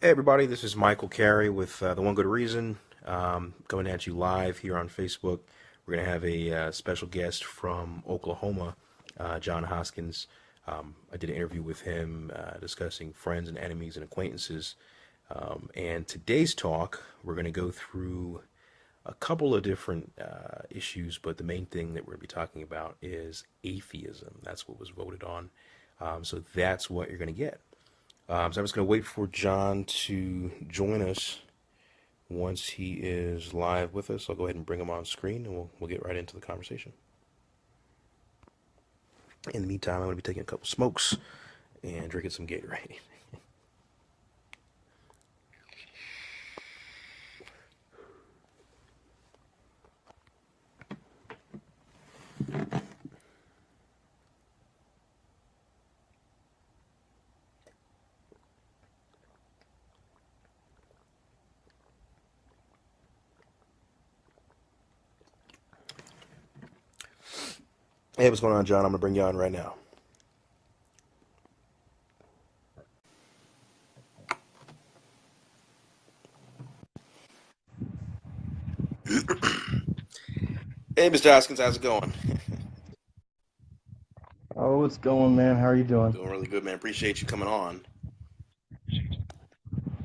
Hey everybody, this is Michael Carey with The One Good Reason, coming at you live here on Facebook. We're going to have a special guest from Oklahoma, John Hoskins. I did an interview with him discussing friends and enemies and acquaintances. And today's talk, we're going to go through a couple of different issues, but the main thing that we're going to be talking about is atheism. That's what was voted on. So that's what you're going to get. So I'm just going to wait for John to join us. Once he is live with us, I'll go ahead and bring him on screen, and we'll get right into the conversation. In the meantime, I'm going to be taking a couple smokes and drinking some Gatorade. Hey, what's going on, John? I'm going to bring you on right now. Hey, Mr. Hoskins, how's it going? Oh, it's going, man. How are you doing? Doing really good, man. Appreciate you coming on.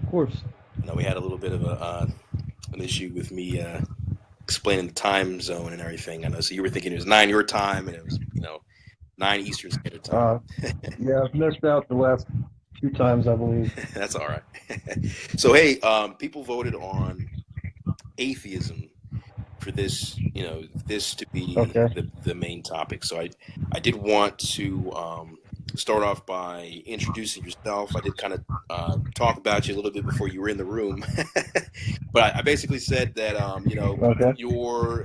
Of course. I know we had a little bit of an issue with me explaining the time zone and everything. I know, so you were thinking it was 9 your time, and it was 9 Eastern Standard Time. Yeah, I've missed out the last 2 times, I believe. That's all right. So, hey, people voted on atheism for this, this to be Okay. the main topic. So I did want to start off by introducing yourself. I did kind of talk about you a little bit before you were in the room, but I basically said that Okay. you're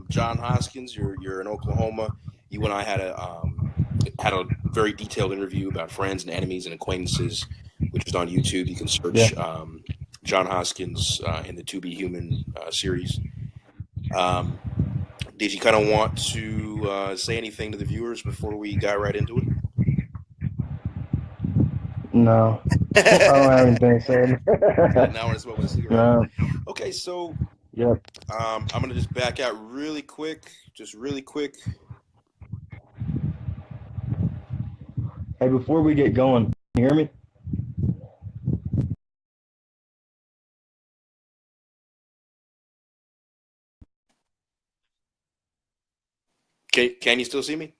John Hoskins. You're in Oklahoma. You and I had a very detailed interview about friends and enemies and acquaintances, which is on YouTube. You can Yeah. search John Hoskins in the To Be Human series. Did you kind of want to say anything to the viewers before we got right into No. I don't have it? anything to say. Now I'm smoking a cigarette. No. Okay, so Yep. I'm gonna just back out really quick, just really quick. Hey, before we get going, can you hear me? Can you still see me?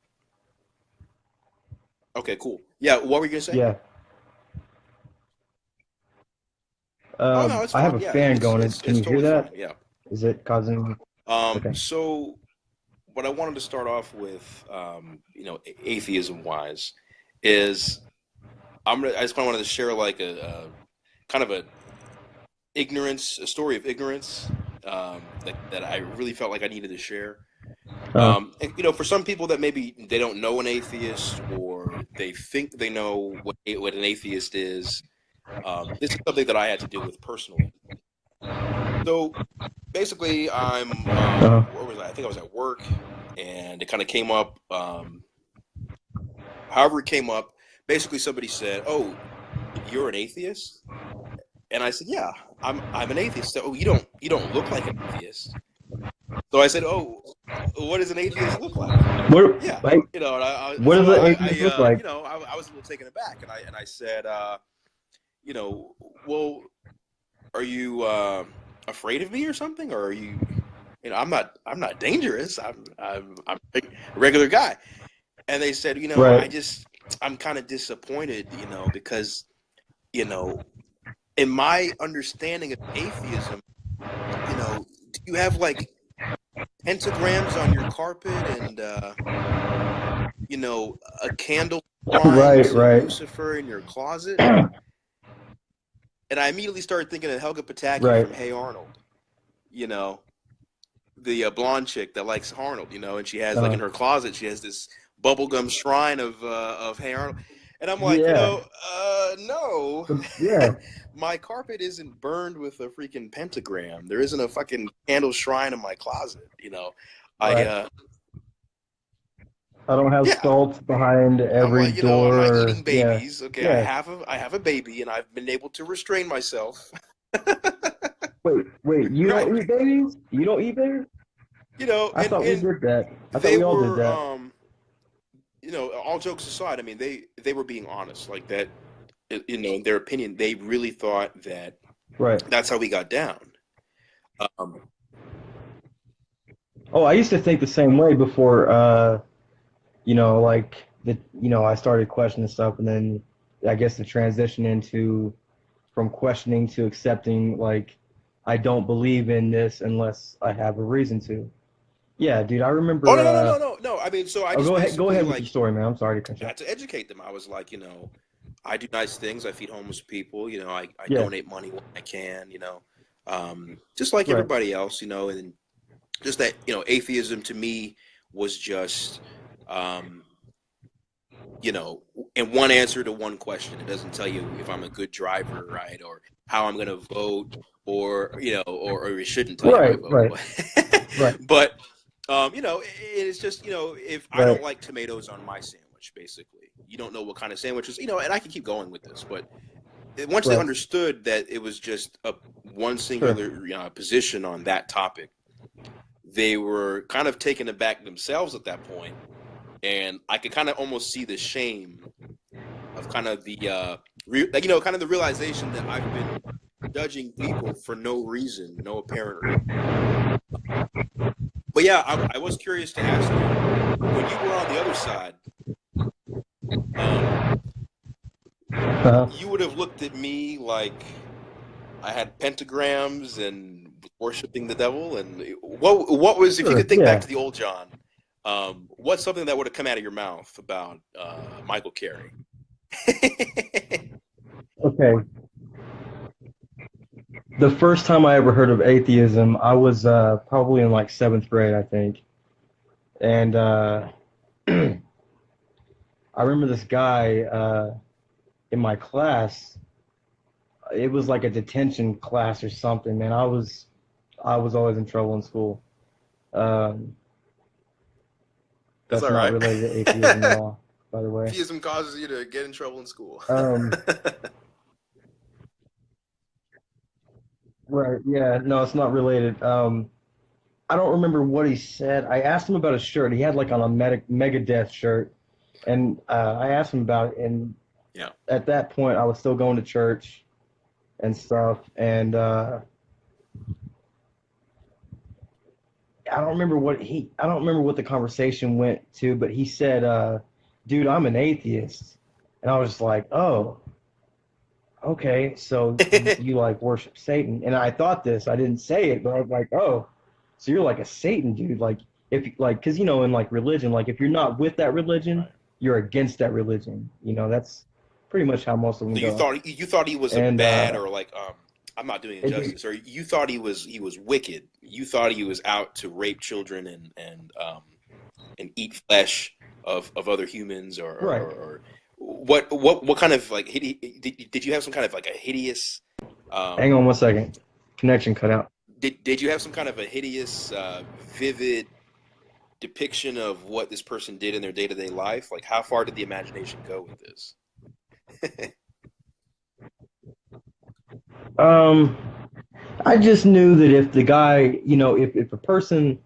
Okay, cool. Yeah, what were you gonna say? Yeah. Oh no, it's I have fine. a Yeah, fan going. Can it's you hear totally fine. that? Yeah. Is it causing? Okay. So what I wanted to start off with, atheism wise, is I just wanted to share like a kind of a story of ignorance that I really felt like I needed to share. Uh, And, for some people that maybe they don't know an atheist or they think they know what an atheist is, this is something that I had to deal with personally. So basically, uh, where was I? I think I was at work, and it kind of came up. However, it came up. Basically, somebody said, "Oh, you're an atheist," and I said, "Yeah, I'm an atheist." So, "Oh, you don't look like an atheist." So I said, "Oh, what does an atheist look like?" what? Yeah, Like, and what does so an atheist look like? I was a little taken aback, and I said, well, are you afraid of me or something, or are you, I'm not dangerous. I'm a regular guy. And they said, Right. I'm kind of disappointed, because you know, in my understanding of atheism, do you have like pentagrams on your carpet and a candle shrine Right. to Right. Lucifer in your closet? And I immediately started thinking of Helga Pataki Right. from Hey Arnold, you know, the blonde chick that likes Arnold, and she has like Uh, in her closet, she has this bubblegum shrine of Hey Arnold. And I'm like, yeah. no, Yeah. my carpet isn't burned with a freaking pentagram. There isn't a fucking candle shrine in my closet. I Right. I don't have Yeah. skulls behind I'm every like, I'm door. not Or, eating yeah, babies. Okay, yeah. I have a baby, and I've been able to restrain myself. Wait. You Right. don't eat babies? You don't eat babies? I thought we And did that. I thought they we all did were, that. all jokes aside, I mean, they were being honest, like that. In their opinion, they really thought that Right. that's how we got down. Um, Oh, I used to think the same way before. Like I started questioning stuff, and then I guess the transition into from questioning to accepting, like, I don't believe in this unless I have a reason to. Yeah, dude, I oh remember. no. I mean, so I Oh, just go basically ahead with your like story, man. I'm sorry to cut you off. had to educate them. I was like, I do nice things. I feed homeless people. I Yeah, donate money when I can. Just like right. everybody else. And just that atheism to me was just um, in one answer to one question. It doesn't tell you if I'm a good driver, right, or how I'm going to vote, or or it shouldn't tell you how I Right, vote. right, right, But it's just if I right, don't like tomatoes on my sandwich, basically, you don't know what kind of sandwiches. And I can keep going with this, but once they right. understood that it was just a one Sure. singular position on that topic, they were kind of taken aback themselves at that point, and I could kind of almost see the shame of kind of the kind of the realization that I've been judging people for no reason, no apparent reason. But yeah, I was curious to ask you, when you were on the other side, um, Uh-huh. you would have looked at me like I had pentagrams and worshiping the devil. And what was, if you Sure. could think back Yeah. to the old John, what's something that would have come out of your mouth about Michael Carey? Okay. The first time I ever heard of atheism, I was probably in like seventh grade, I think, and I remember this guy in my class. It was like a detention class or something, man. I was always in trouble in school. Um, That's that's all not right. related to atheism at all, by the way. Theism causes you to get in trouble in school. Um, right, yeah, no, it's not related. I don't remember what he said. I asked him about his shirt. He had like on a Megadeth shirt, and I asked him about it. And Yeah. at that point, I was still going to church and stuff. And I don't remember what the conversation went to, but he said, "Dude, I'm an atheist," and I was just like, "Oh, okay, so you like worship Satan?" And I thought this, I didn't say it, but I was like, "Oh, so you're like a Satan dude?" Like if like, because in like religion, like if you're not with that religion, Right. you're against that religion. That's pretty much how most of them So go. you thought he was a And bad, or like I'm not doing it, injustice, or you thought he was wicked. You thought he was out to rape children and eat flesh of other humans, right. or what kind of like did you have some kind of like a hideous Hang um on one second. Connection cut out. did you have some kind of a hideous vivid depiction of what this person did in their day-to-day life? Like how far did the imagination go with this? Um, I just knew that if the guy, if a person,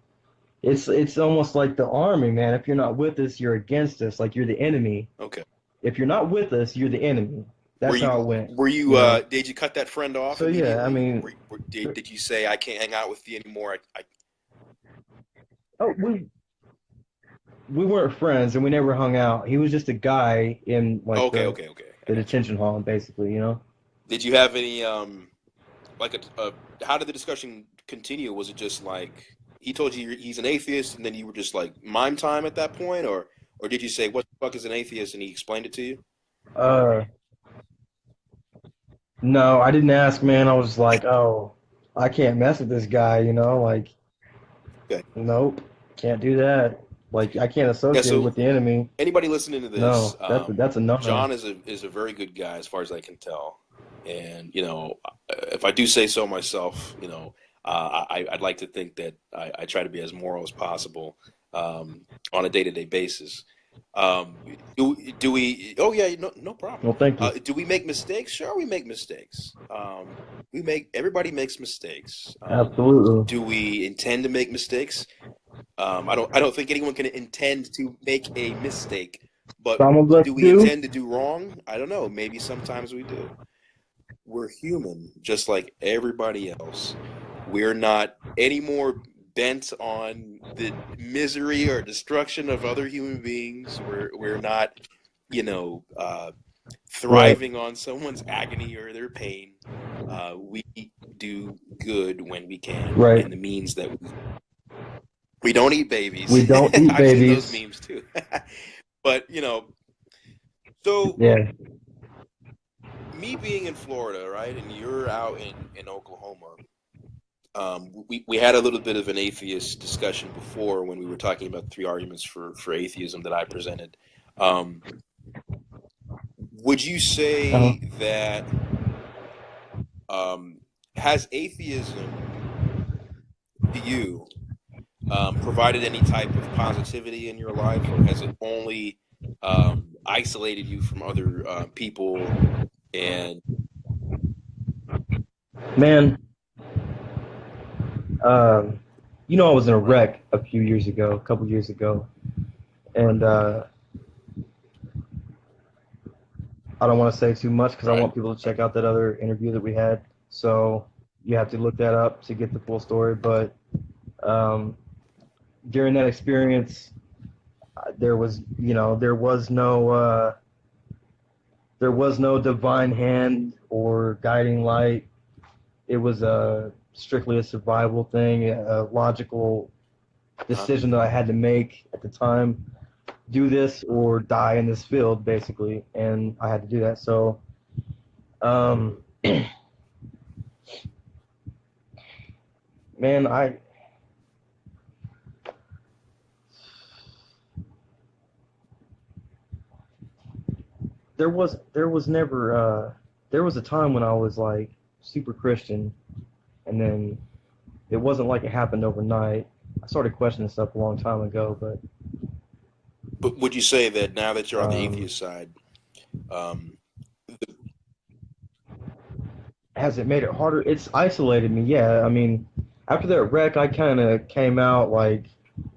it's almost like the army, man. If you're not with us, you're against us. Like you're the enemy. Okay. If you're not with us, you're the enemy. That's how it went. Were you You know. did you cut that friend off So yeah, I immediately? mean, Did you say I can't hang out with you anymore? oh, we weren't friends and we never hung out. He was just a guy in like Okay, the okay, okay. I the got you. detention hall, basically. Did you have any like a how did the discussion continue? Was it just like he told you he's an atheist, and then you were just like mime time at that point, or did you say what the fuck is an atheist, and he explained it to you? Uh, no, I didn't ask, man. I was like, oh, I can't mess with this guy. Like, Okay. nope, can't do that. Like, I can't Yeah. associate So with the enemy. anybody listening to this, No, that's a no-no. John is a very good guy as far as I can tell, and if I do say so myself, I'd like to think that I try to be as moral as possible. on a day-to-day basis. Do we? Oh yeah, no problem. Well, thank you. Do we make mistakes? Sure, we make mistakes. Everybody makes mistakes. Absolutely. Do we intend to make mistakes? I don't think anyone can intend to make a mistake. But Some of us do we do. intend to do wrong? I don't know. Maybe sometimes we do. We're human, just like everybody else. We're not any more bent on the misery or destruction of other human beings. We're not, you know, Right. thriving on someone's agony or their pain. We do good when we can, Right. and the means that we don't eat babies. We don't eat I've seen those babies. memes too. But so Yeah. me being in Florida, right, and you're out in Oklahoma. We had a little bit of an atheist discussion before when we were talking about the three arguments for atheism that I presented. Um, would you Uh-huh. say that has atheism to you provided any type of positivity in your life, or has it only isolated you from other people? And Man, I was in a right, wreck a couple years ago, and I don't want to say too much because I right, want people to check out that other interview that we had. So you have to look that up to get the full story. But um, during that experience, there was no divine hand or guiding light. It was strictly a survival thing, a logical uh-huh. decision that I had to make at the time. Do this or die in this field, basically, and I had to do that. So, um, man, there was never there was a time when I was like super Christian, and then it wasn't like it happened overnight. I started questioning stuff a long time ago, but But would you say that now that you're on the um, atheist side, um, has it made it harder? It's isolated me. Yeah, I mean, after that wreck, I kind of came out like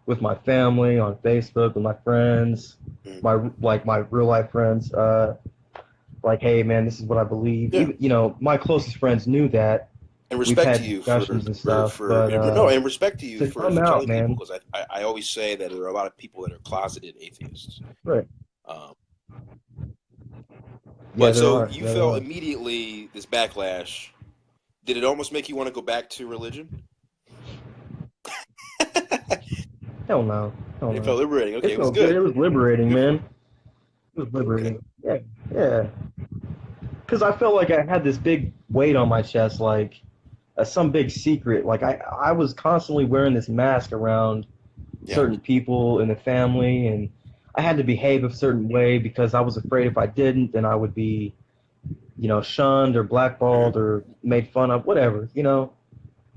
with my family on Facebook, with my friends, mm, my real life friends. Like, hey man, this is what I believe. yeah, Even my closest friends knew that. and We've respect to had you discussions and stuff, but and respect to you to come for out, telling people, man. because I always say that there are a lot of people that are closeted atheists. Right. Um, Yeah, but there so are. you Yeah, there felt are. immediately this backlash. Did it almost make you want to go back to religion? Hell no. Hell It no. felt liberating. Okay, It it was felt good. good. It was liberating, Good for man. you. It was Okay. liberating. Yeah, yeah. Because I felt like I had this big weight on my chest, like some big secret. Like I was constantly wearing this mask around Yeah. certain people in the family, and I had to behave a certain way because I was afraid if I didn't, then I would be, shunned or blackballed Hmm. or made fun of, whatever.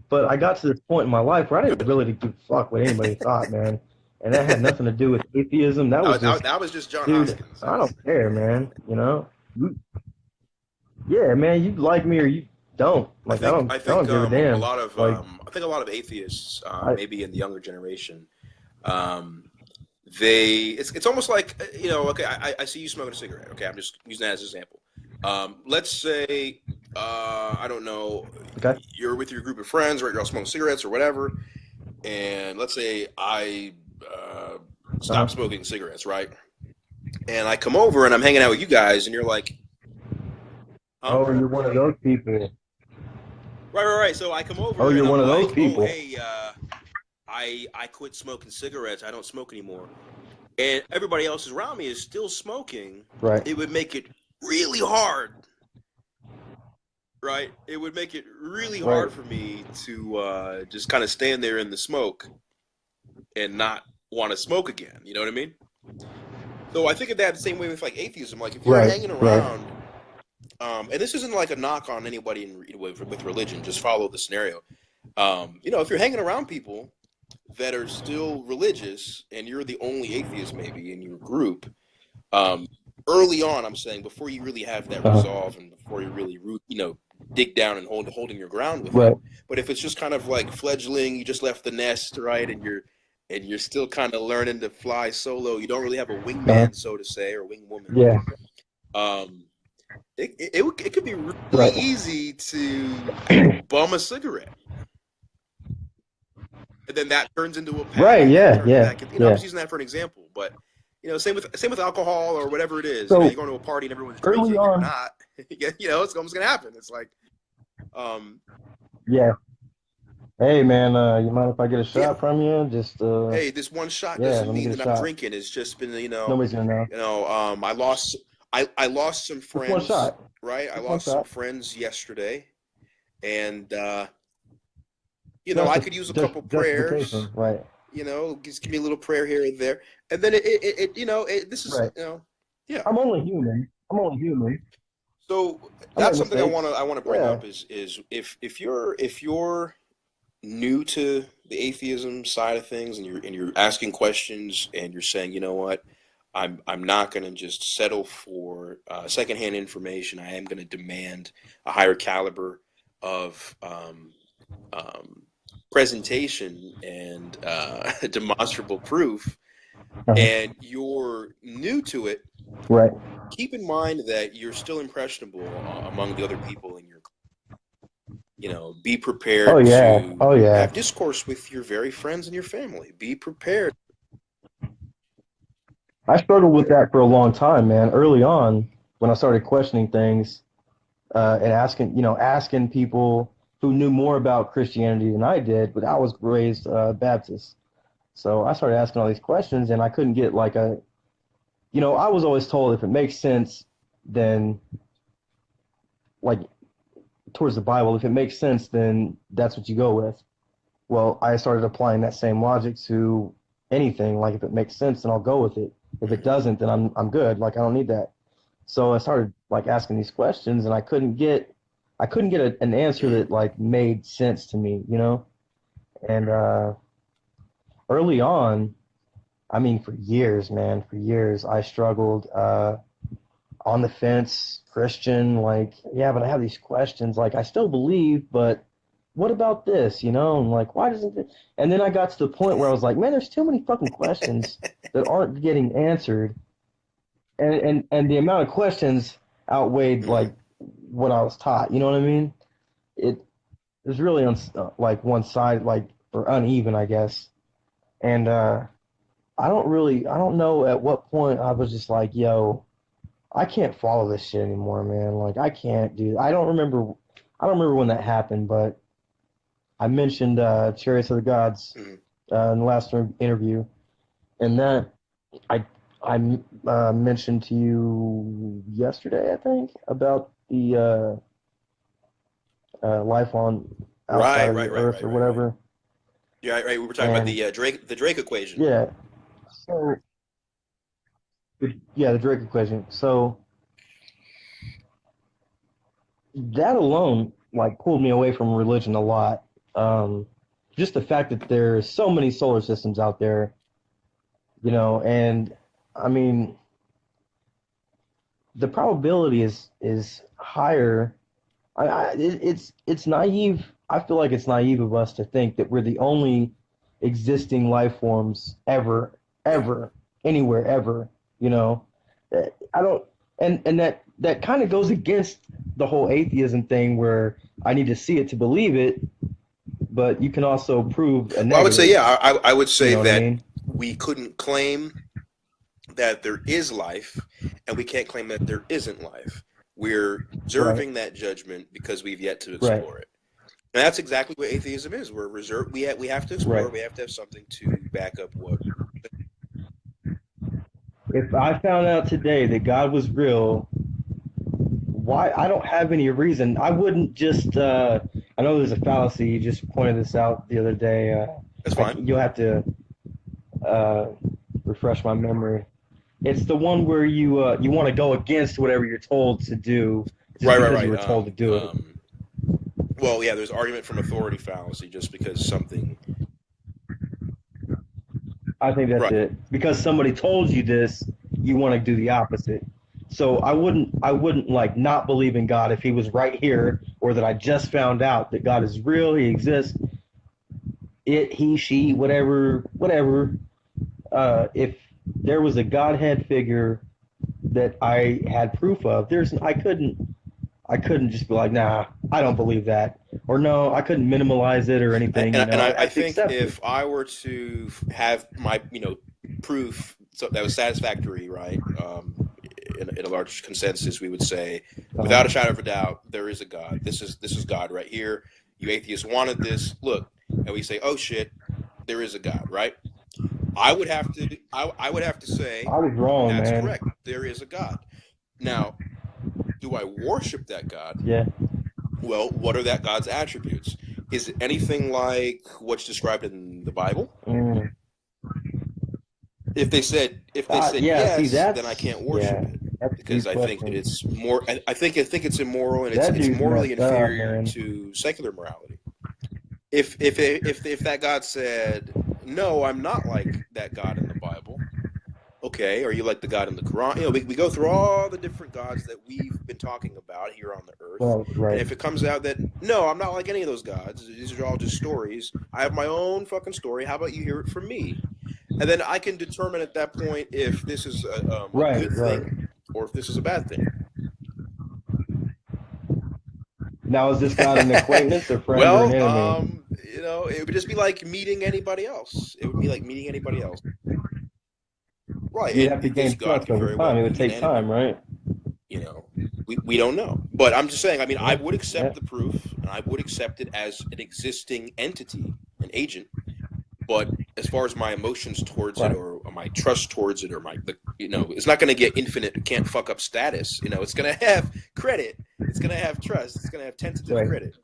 But I got to this point in my life where I didn't Good. really give a fuck what anybody thought, man. And that had nothing to do with atheism. That was just, That was just John dude, Hoskins. I don't care, man. Yeah, man, you like me or you don't. Like I I don't think give a damn. Like I think a lot of atheists, I maybe in the younger generation, um, it's almost like okay, I see you smoking a cigarette. Okay, I'm just using that as an example. Let's say I don't know, okay. you're with your group of friends, right? You're all smoking cigarettes or whatever, and let's say I stop Uh-huh. smoking cigarettes, right? And I come over and I'm hanging out with you guys, and you're like, huh? Oh, you're one of those people. Right. So I come Oh, over and you're I'm one of those like, oh, people. hey, I quit smoking cigarettes. I don't smoke anymore. And everybody else around me is still smoking. Right. It would make it really hard, right? It would make it really Right. hard for me to just kind of stand there in the smoke and not want to smoke again. You know what I mean? So I think of that the same way with like atheism. Like if you're Right. hanging Right. around, and this isn't like a knock on anybody with religion. Just follow the scenario. If you're hanging around people that are still religious, and you're the only atheist maybe in your group, um, early on, I'm saying, before you really have that Uh, resolve and before you really dig down and holding your ground with it. right. But if it's just kind of like fledgling, you just left the nest, right, and you're still kind of learning to fly solo. You don't really have a Uh, wingman, so to say, or wingwoman. yeah. Um, it could be really Right. easy to bum a cigarette, and then that turns into a Right. pattern that Yeah. turns Yeah. back. I'm Yeah. just using that for an example, but same with alcohol or whatever it is. You're So going to a party and everyone's early drinking and you're on, not. It's almost gonna happen. It's like, um, yeah. Hey man, you mind if I get a yeah. shot from you? Just Hey, this one shot yeah, doesn't let me mean get a that I'm shot. drinking. It's just been, Nobody's gonna know. I lost some Just one friends, shot. right? I Just one lost some shot. friends yesterday, and I Justi could use a just couple prayers. justification. Right. Just give me a little prayer here and there, and then this is, Right. yeah. I'm only human. I'm only human. So I make that's something mistakes. I want to bring Yeah. up is if you're new to the atheism side of things and you're asking questions and you're saying, you know what, I'm not going to just settle for secondhand information. I am going to demand a higher caliber of um, presentation and demonstrable proof, Uh-huh. and you're new to it. Right. Keep in mind that you're still impressionable among the other people in your, be Oh prepared yeah. Oh to yeah. have discourse with your very friends and your family. Be prepared. I struggled with that for a long time, man. Early on, when I started questioning things, and asking people who knew more about Christianity than I did, but I was raised Baptist. So I started asking all these questions, and I couldn't get like I was always told if it makes sense, then like towards the Bible, if it makes sense, then that's what you go with. Well, I started applying that same logic to anything. Like if it makes sense, then I'll go with it. If it doesn't, then I'm good. Like I don't need that. So I started like asking these questions, and I couldn't get an answer Mm. that like made sense to me, you know. And early on, I mean, for years, man, for years, I struggled on the fence, Christian, like, yeah, but I have these questions, like I still believe, but what about this, you know? And like, why doesn't it? And then I got to the point where I was like, man, there's too many fucking questions that aren't getting answered, and the amount of questions outweighed Mm. like what I was taught. You know what I mean? It was really on like one side, like or uneven, I guess. And I don't know at what point I was just like, yo, I can't follow this shit anymore, man. Like I can't do. I don't remember when that happened, but I mentioned Chariots of the Gods Mm. in the last interview, and that I I mentioned to you yesterday, I think, about the life on outside Right, of the right, right, Earth right, or right, right. whatever. Yeah, right. We were talking about And the Drake equation. yeah, so yeah, the Drake equation. So that alone like pulled me away from religion a lot. Um, just the fact that there's so many solar systems out there, and I mean the probability is higher. It's naive. I feel like it's naive of us to think that we're the only existing life forms Yeah. ever, anywhere, ever. You know, I don't, and that kind of goes against the whole atheism thing, where I need to see it to believe it, but you can also prove a Well, I would say, negative. yeah, I would You say know what I that mean? we couldn't claim that there is life, and we can't claim that there isn't life. We're Right, reserving that judgment because we've yet to right, explore it. And that's exactly what atheism is. We're reserved. We have to right. explore. We have to have something to back up what. If I found out today that God was real, why I don't have any reason. I wouldn't just. I know there's a fallacy. You just pointed this out the other day. That's fine. You'll have to uh, refresh my memory. It's the one where you want to go against whatever you're told to do just Right, right, because you right. were told to do it. Well, yeah. There's argument from authority fallacy just because something I think that's Right. it. Because somebody told you this, you want to do the opposite. So I wouldn't like not believe in God if he was right here, or that I just found out that God is real, he exists, it, he, she, whatever. If there was a Godhead figure that I had proof of, I couldn't just be like, nah, I don't believe that. Or no, I couldn't minimalize it or anything, I I have to think accept it. if I were to have my proof that was satisfactory, right, in a large consensus, we would say, Uh, without a shadow of a doubt, there is a God. This is God right here. You atheists wanted this. Look, and we say, oh shit, there is a God, right? I would have to say I was wrong, that's man. correct. There is a God. Now, do I worship that God? Yeah. Well, what are that God's attributes? Is it anything like what's described in the Bible? Mm. If they said Yeah, see, yes, then I can't worship it that's a because deep I think question. it's more. I think it's immoral and That it's dude's morally messed up, inferior man. to secular morality. If that God said no, I'm not like that God in the Bible. Okay, are you like the God in the Quran? We go through all the different gods that we've been talking about here on the earth. Right, And right. if it comes out that, no, I'm not like any of those gods, these are all just stories, I have my own fucking story, how about you hear it from me? And then I can determine at that point if this is a Right, good right. thing or if this is a bad thing. Now, is this God an acquaintance, a friend, or an Well, enemy? it would just be like meeting anybody else. It would be like meeting anybody else. Right, You'd and have to this gain God trust could over very well time. It would be an take time, enemy. right? you know we don't know, but I'm just saying, I mean, I Yeah, would yeah. accept the proof and I would accept it as an existing entity, an agent. But as far as my emotions towards it Right. or my trust towards it or it's not going to get infinite, can't fuck up status. It's going to have credit, it's going to have trust, it's going to have tentative Right. credit.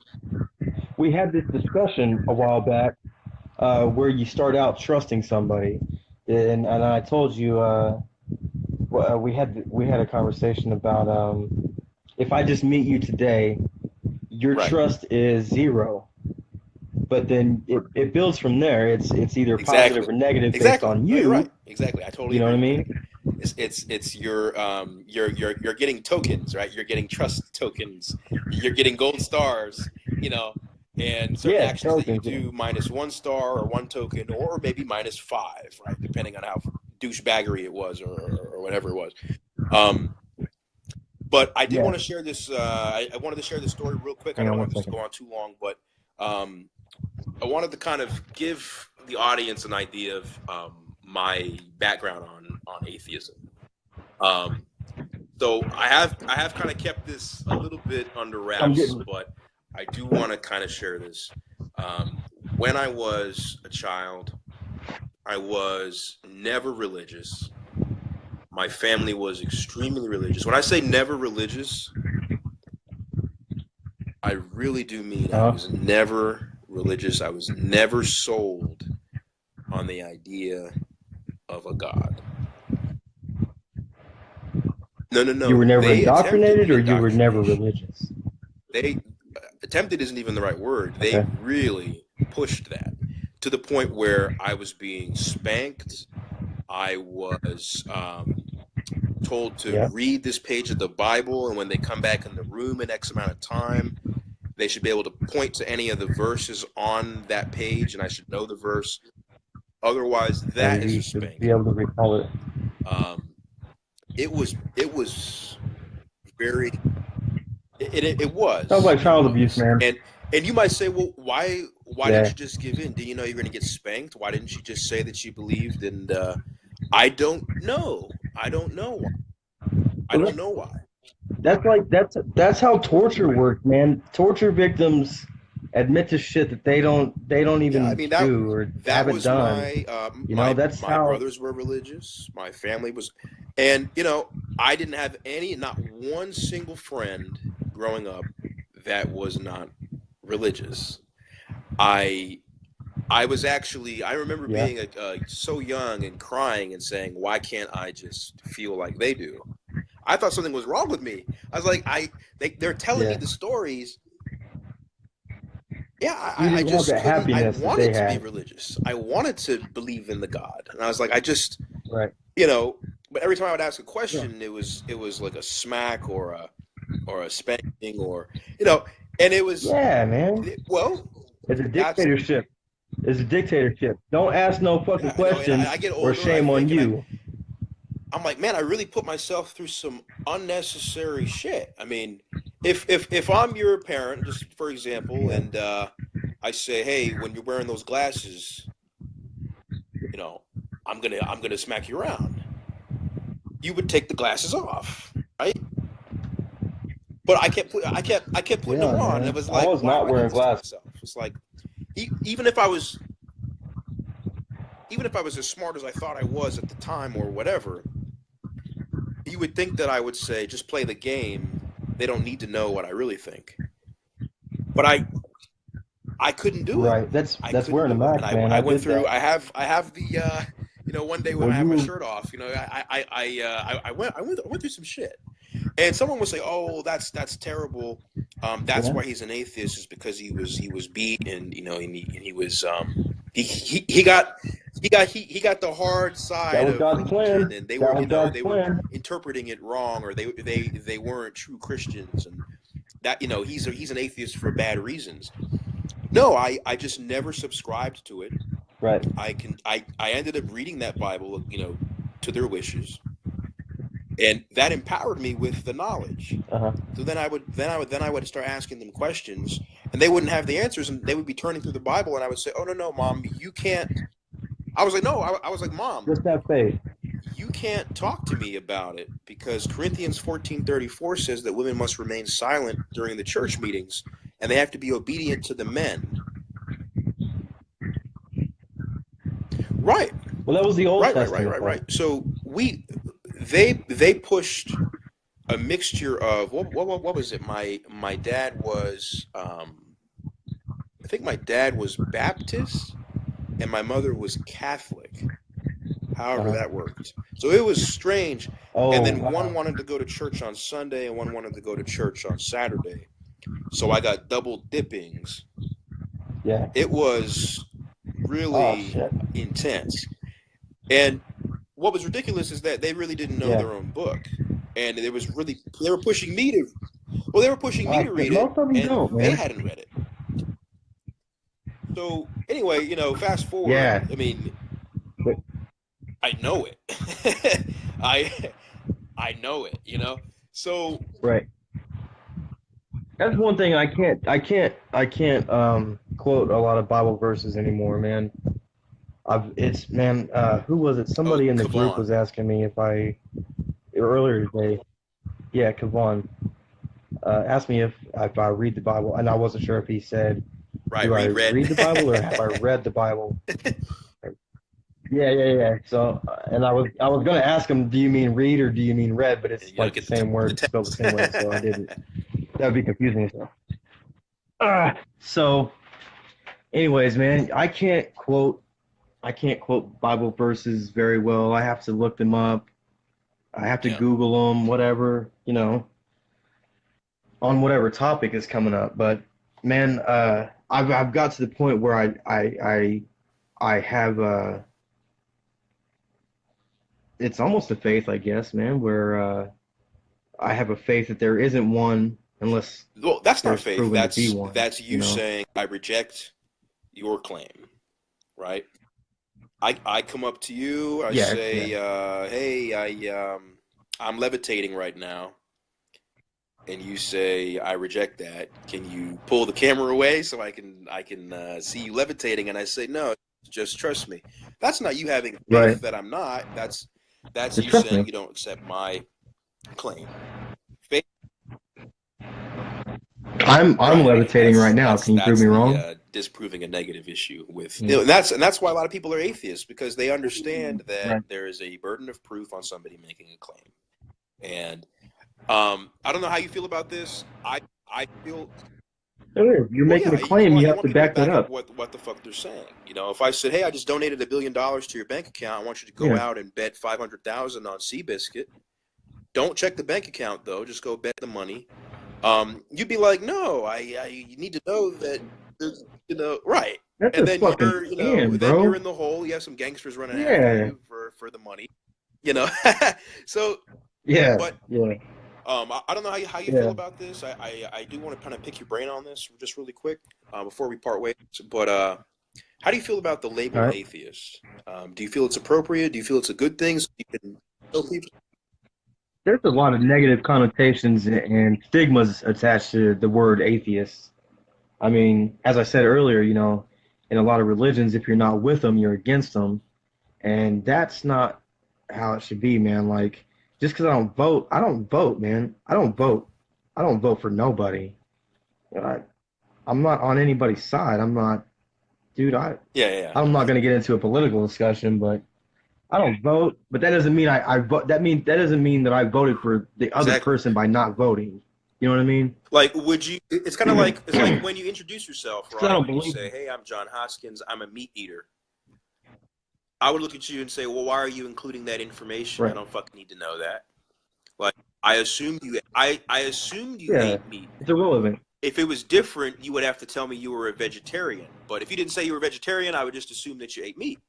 We had this discussion a while back where you start out trusting somebody, and I told you we had a conversation about if I just meet you today, your Right. trust is zero, but then it builds from there. It's either positive Exactly. or negative based Exactly. on No, you're right. you. Exactly. I totally You know agree what I with that. mean? It's you're getting tokens, right? You're getting trust tokens. You're getting gold stars, and certain Yeah, actions that you tokens. do minus 1 star or 1 token or maybe minus 5, right? Depending on how douchebaggery it was or whatever it was. But I did Yeah. want to share this. I wanted to share this story real quick. I Hang don't on one want this to second. go on too long, but I wanted to kind of give the audience an idea of my background on atheism. So I have kind of kept this a little bit under I'm wraps, getting. but I do want to kind of share this. When I was a child, I was never religious. My family was extremely religious. When I say never religious, I really do mean I Uh, was never religious. I was never sold on the idea of a God. No, no, you no. were never They attempted indoctrinated, the or you were never indoctrination. religious. They attempted isn't even the right word. They Okay. really pushed that to the point where I was being spanked. I was told to Yeah. read this page of the Bible, and when they come back in the room in X amount of time, they should be able to point to any of the verses on that page, and I should know the verse. Otherwise, And that is you a should be spanking. able to recall it. It was very. It Sounds was. like It child abuse, was. man. And you might say, well, why didn't Yeah. you just give in? Do you know you're going to get spanked? Why didn't you just say that you believed? And I don't know. I don't know why. I Well, don't know why. that's how torture works, man. Torture victims admit to shit that they don't Yeah, I even mean do or that haven't was done. my That's my how. brothers were religious. My family was, and I didn't have not one single friend growing up that was not religious. I I was actually, I remember Yeah. being so young and crying and saying, why can't I just feel like they do? I thought something was wrong with me. I was like, they're telling me Yeah. the stories. Yeah, You I didn't have just the couldn't. I happiness that they wanted to be had. religious. I wanted to believe in the God, and I was like, I just, Right. you know. But every time I would ask a Yeah. question, it was like a smack or a spanking or you know, and it was Yeah, man. well, It's a that's dictatorship. It's a dictatorship. Don't ask no fucking yeah, you know. And I questions get or older, I shame on think, and you. I'm like, man, I really put myself through some unnecessary shit. I mean, if I'm your parent, just for example, Yeah. and I say, hey, when you're wearing those glasses, you know, I'm gonna smack you around. You would take the glasses off, right? But I kept putting them Yeah, on, and it man. was I like, was why do not I do wearing this to glasses. myself? It's like, even if I was, even if I was as smart as I thought I was at the time, or whatever, you would think that I would say, just play the game. They don't need to know what I really think. But I couldn't do it. Right. That's I that's couldn't wearing a do it, and mask, man. I I went did through. that. I have the one day when Well, I have my you. shirt off, I went through some shit. And someone would say, "Oh, that's terrible. That's Yeah. why he's an atheist, is because he was beat, and and he was he got the hard That side was of God's religion, plan. and they were That was God's they were plan. interpreting it wrong, or they weren't true Christians, and that he's an atheist for bad reasons." No, I just never subscribed to it. Right. I ended up reading that Bible, to their wishes, and that empowered me with the knowledge. Uh-huh. So then I would start asking them questions, and they wouldn't have the answers, and they would be turning through the Bible, and I would say, "Oh, no, no, Mom, you can't." I was like, "No," I was like, "Mom, Just have faith. you can't talk to me about it, because Corinthians 14:34 says that women must remain silent during the church meetings, and they have to be obedient to the men." Right, Well, that was the Old right, right, right, Testament, right, though. right. So they pushed a mixture of what was it? My dad was I think my dad was Baptist and my mother was Catholic. However Uh-huh. that worked. So it was strange. And Oh, then one wow. wanted to go to church on Sunday and one wanted to go to church on Saturday. So I got double dippings. Yeah. It was Oh, really shit. intense. And what was ridiculous is that they really didn't know Yeah. their own book. And they were pushing me to they were pushing me to read it, Most of them and don't, they man. hadn't read it. So anyway, fast forward. Yeah. I mean, But, I know it. I I know it. So right. That's one thing I can't quote a lot of Bible verses anymore, man. It's man, who was it? Somebody in the group Kavan. was asking me if earlier today. Yeah, Kavan asked me if I read the Bible, and I wasn't sure if he said, Right, "Do I reread. read the Bible or have I read the Bible?" Yeah, yeah, yeah. So, and I was gonna ask him, "Do you mean read or do you mean read?" But it's like the Get same the word spelled the text. same way, so I didn't. That would be confusing. So, anyways, man, I can't quote Bible verses very well. I have to look them up. I have to Yeah. Google them, whatever, on whatever topic is coming up. But man, I've got to the point where I have it's almost a faith, I guess, man, where I have a faith that there isn't one unless Well, that's not there's faith. proven to be That's one, that's you saying, I reject your claim, right? I come up to you. I Yeah, say, yeah. hey, I'm levitating right now, and you say, I reject that. Can you pull the camera away so I can see you levitating? And I say, no, just trust me. That's not you having Right. faith that I'm not. That's Just you trust saying me. you don't accept my claim. Faith, I'm right, right. levitating right now. That's Can you prove that's me the wrong? disproving a negative issue with, Yeah. and that's why a lot of people are atheists, because they understand that Right. there is a burden of proof on somebody making a claim. And I don't know how you feel about this. I feel, You're well, making yeah, a claim. You you have want to people to back that back up up. what the fuck they're saying. If I said, hey, I just donated $1 billion to your bank account, I want you to go Yeah. out and bet 500,000 on Seabiscuit. Don't check the bank account though. Just go bet the money. You'd be like, no, you need to know that You know, right. That's And a then fucking you're, you know, scam, then you're bro. in the hole. You have some gangsters running after Yeah. you for the money, you know. So, Yeah. but Yeah. I don't know how you feel Yeah. about this. I do want to kind of pick your brain on this just really quick before we part ways. But how do you feel about the All label right. atheist? Do you feel it's appropriate? Do you feel it's a good thing? So you can tell people? There's a lot of negative connotations and stigmas attached to the word atheist. I mean, as I said earlier, in a lot of religions, if you're not with them, you're against them. And that's not how it should be, man. Like, just because I don't vote, man. I don't vote. I don't vote for nobody. I, I'm not on anybody's side. I'm not, dude. Yeah, yeah, yeah. I'm not going to get into a political discussion, but I don't vote. But that doesn't mean I vote. That doesn't mean that I voted for the other Exactly. person by not voting. You know what I mean? Like, would you? It's kind of like when you introduce yourself, I right? don't And you believe. say, "Hey, I'm John Hoskins. I'm a meat eater." I would look at you and say, "Well, why are you including that information? I Right. don't fucking need to know that." Like, I assumed you Yeah. ate meat. It's irrelevant. If it was different, you would have to tell me you were a vegetarian. But if you didn't say you were a vegetarian, I would just assume that you ate meat.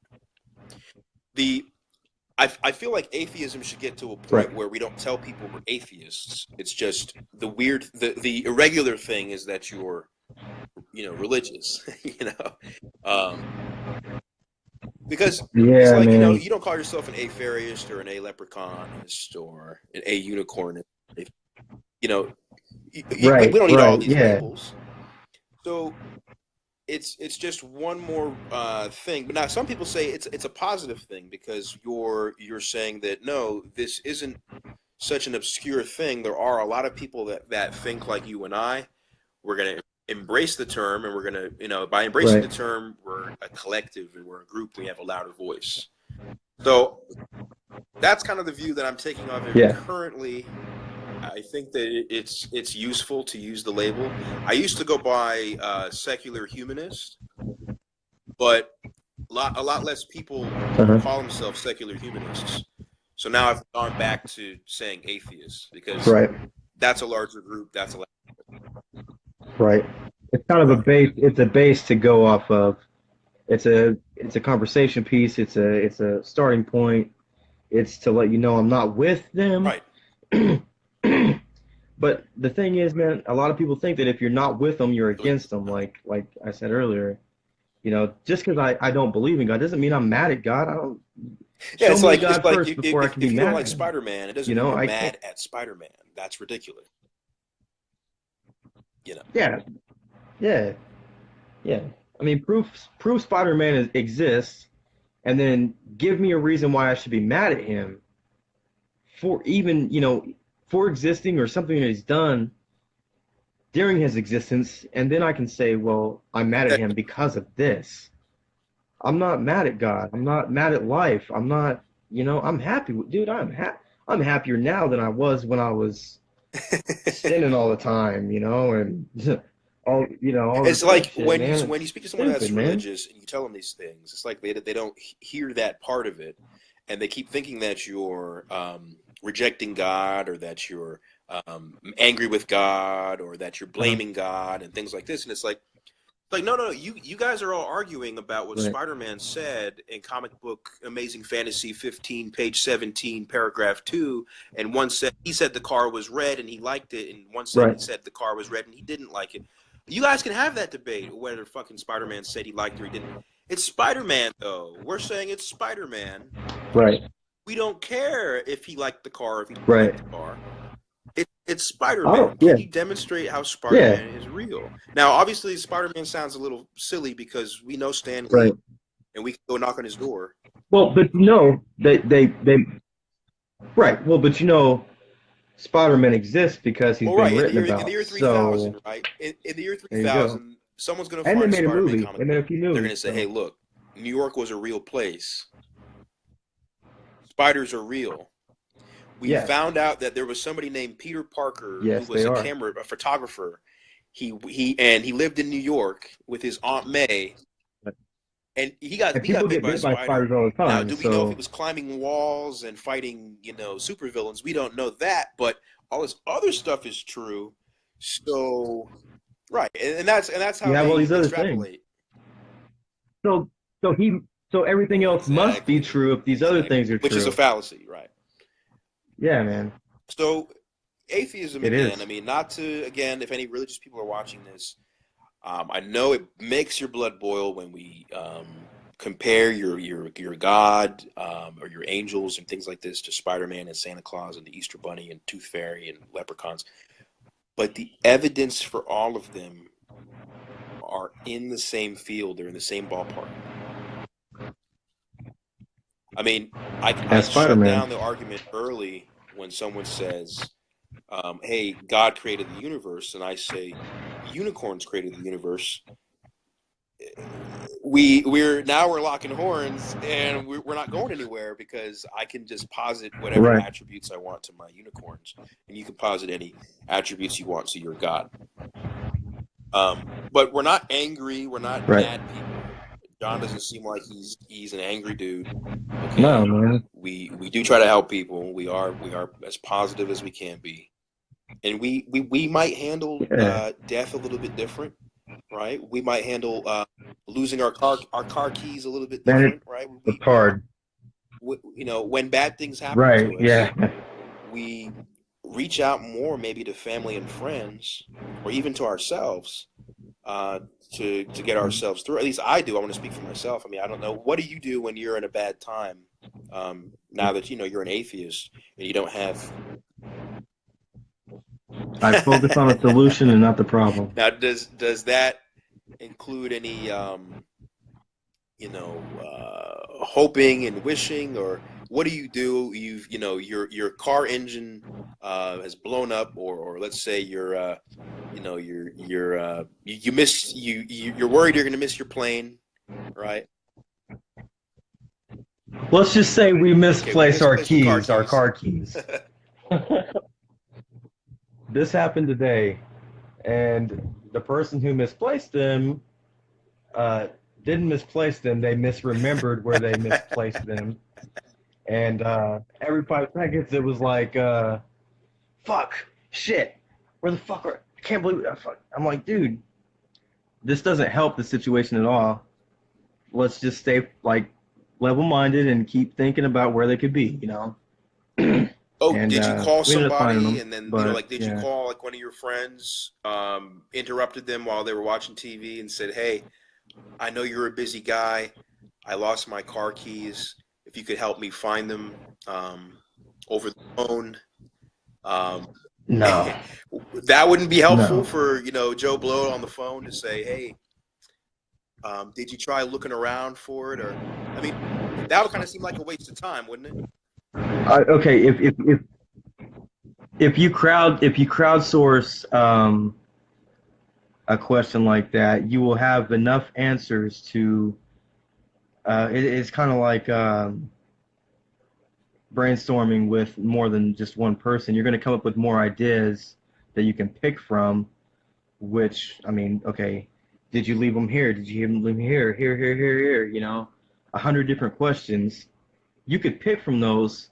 The I feel like atheism should get to a Right. point where we don't tell people we're atheists. It's just the irregular thing is that you're, religious, because it's Yeah, like, man. you don't call yourself an atheist or an a-leprechaunist or an a-unicornist. You know, we Right. don't need all Right. these Yeah. labels. So it's just one more thing. But now some people say it's a positive thing because you're saying that no, this isn't such an obscure thing. There are a lot of people that think like you and I. We're gonna embrace the term, and we're gonna, by embracing the Right. term, we're a collective and we're a group. We have a louder voice. So that's kind of the view that I'm taking of it Yeah. currently. I think that it's useful to use the label. I used to go by secular humanist, but a lot less people Uh-huh. call themselves secular humanists. So now I've gone back to saying atheists because Right. that's a larger group. That's a Right. It's kind of a right, base. It's a base to go off of. It's a conversation piece. It's a starting point. It's to let you know I'm not with them. right. But the thing is, man, a lot of people think that if you're not with them, you're against them. Like I said earlier, just because I don't believe in God doesn't mean I'm mad at God. I don't Yeah, show it's me a like it's God like first before I can be if you don't mad like at him. Spider-Man, it doesn't mean you're I can't. mad at Spider-Man. That's ridiculous. You know. Yeah, yeah, yeah. I mean, proof Spider-Man exists, and then give me a reason why I should be mad at him for even, for existing or something that he's done during his existence, and then I can say, well, I'm mad at him because of this. I'm not mad at God. I'm not mad at life. I'm not, I'm happy with, dude, I'm happier now than I was when I was sinning all the time, and all It's this other like shit, man. when you It's speak to someone stupid, that's man. religious and you tell them these things, it's like they don't hear that part of it, and they keep thinking that you're rejecting God or that you're angry with God or that you're Uh-huh. blaming God and things like this. And it's like no, no, no. You guys are all arguing about what Right, Spider-Man said in comic book Amazing Fantasy 15, page 17, paragraph 2. And one said he said the car was red and he liked it, and one said he right, said the car was red and he didn't like it. You guys can have that debate whether fucking Spider-Man said he liked it or he didn't. It's Spider-Man though. We're saying it's Spider-Man. right, We don't care if he liked the car or if he didn't like right. the car. It's I Spider-Man. don't, Can yeah, you demonstrate how yeah, Spider-Man is real? Now, obviously, Spider-Man sounds a little silly because we know Stan right. Lee and we can go knock on his door. Well, but right. Well, but Spider-Man exists because he's Well, been right, written in the about. year So 3000, right? In the year there you go. 3000, someone's going to And they find a made a Spider-Man movie. They comic made a book. few They're going movies. to say, hey, So look, New York was a real place. Spiders are real. We yeah, found out that there was somebody named Peter Parker who yes, was they are. a photographer. He lived in New York with his Aunt May, and And he got people bit get by a bit by spider. spiders all the Now, time. do we know if he So was climbing walls and fighting, supervillains? We don't know that, but all this other stuff is true. So Right, and that's You how have all they these other things. extrapolate. So so everything else must be Exactly, true if these other exactly. things are Which is a true. fallacy, right? Yeah, man. So atheism It again. I is. mean, not to again, if any religious people are watching this, I know it makes your blood boil when we compare your God or your angels and things like this to Spider-Man and Santa Claus and the Easter Bunny and Tooth Fairy and leprechauns. But the evidence for all of them are in the same field. They're in the same ballpark. I mean, I As shut Spider-Man. down the argument early when someone says, "Hey, God created the universe," and I say, "Unicorns created the universe." We're locking horns, and we're not going anywhere because I can just posit whatever Right. attributes I want to my unicorns, and you can posit any attributes you want to your God. But we're not angry. We're not Right. mad people. John doesn't seem like he's an angry dude. No, Okay, man. we do try to help people. We are as positive as we can be, and we might handle Yeah. death a little bit different, right? We might handle losing our car keys a little bit Man, different, right? it's hard. When bad things happen Right. to us, Yeah. we reach out more maybe to family and friends, or even to ourselves, uh, to get ourselves through. At least I do. I want to speak for myself. I mean, I don't know. What do you do when you're in a bad time? Now that you're an atheist and you don't have. I focus on the solution and not the problem. Now, does that include any hoping and wishing, or what do you do? Your car engine has blown up, or let's say you miss you're worried you're going to miss your plane, right? Let's just say we Okay, we misplaced our misplaced the car keys, our keys. car keys. This happened today, and the person who misplaced them uh, didn't misplace them. They misremembered where they misplaced them. And every 5 seconds, it was like, fuck, shit, where the fuck are, I can't believe it. Fuck. I'm like, dude, this doesn't help the situation at all. Let's just stay, like, level-minded and keep thinking about where they could be, you know? Oh, And did you call we ended up finding somebody them, and then, but like, did you yeah. call like one of your friends, interrupted them while they were watching TV and said, "Hey, I know you're a busy guy. I lost my car keys. If you could help me find them over the phone." Um, No, that wouldn't be helpful no. for, Joe Blow on the phone to say, "Hey, did you try looking around for it?" Or, I mean, that would kind of seem like a waste of time, wouldn't it? Okay, if you crowdsource a question like that, you will have enough answers to. It's kind of like brainstorming with more than just one person. You're going to come up with more ideas that you can pick from. Which, I mean, okay, did you leave them here? Did you leave them here? Here? You know, 100 different questions. You could pick from those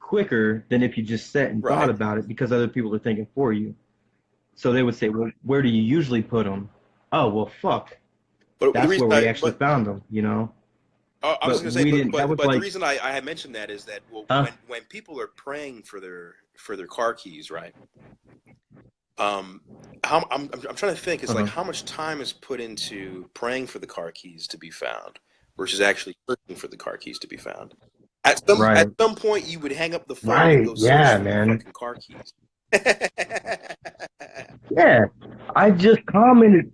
quicker than if you just sat and thought Right. about it because other people are thinking for you. So they would say, well, where do you usually put them? Oh, well, fuck. But the That's reason where we actually found them, you know? I was But going to say, we didn't, that was but the like, reason I had mentioned that is that, well, huh? when people are praying for their car keys, right? Um, I'm trying to think. It's like Uh-huh. how much time is put into praying for the car keys to be found versus actually searching for the car keys to be found. At Right. some point, you would hang up the phone and Right. go search Yeah, for the man. fucking car keys. Yeah. I just commented,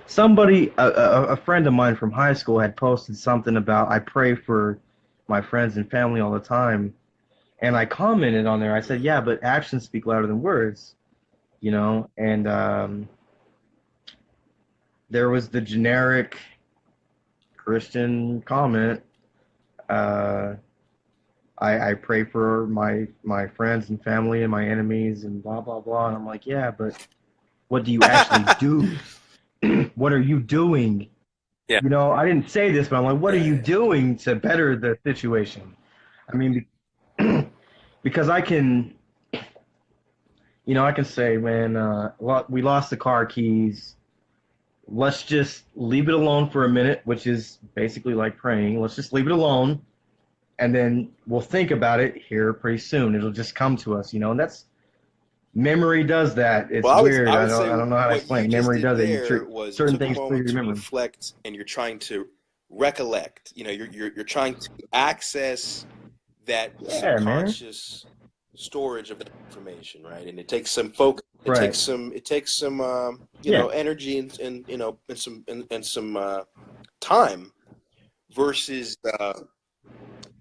somebody, a friend of mine from high school had posted something about I pray for my friends and family all the time. And I commented on there. I said, Mhm. yeah, but actions speak louder than words, you know? And there was the generic Christian comment. Uh, I pray for my friends and family and my enemies and blah, blah, blah. And I'm like, yeah, but what do you actually do? What are you doing? Yeah, You know, I didn't say this, but I'm like, what are yeah, you yeah. doing to better the situation? I mean, because I can say, man, we lost the car keys. Let's just leave it alone for a minute, which is basically like praying. Let's just leave it alone, and then we'll think about it here pretty soon. It'll just come to us, and that's memory does that. It's Well, weird. I I would don't say I don't know how to what explain you it. just Memory did does it. there was you Certain took a things clearly moment to remember. reflect, and you're trying to recollect. You're trying to access that Yeah, man. subconscious storage of the information, right? And it takes some focus. Right. It takes some Yeah. energy and some time versus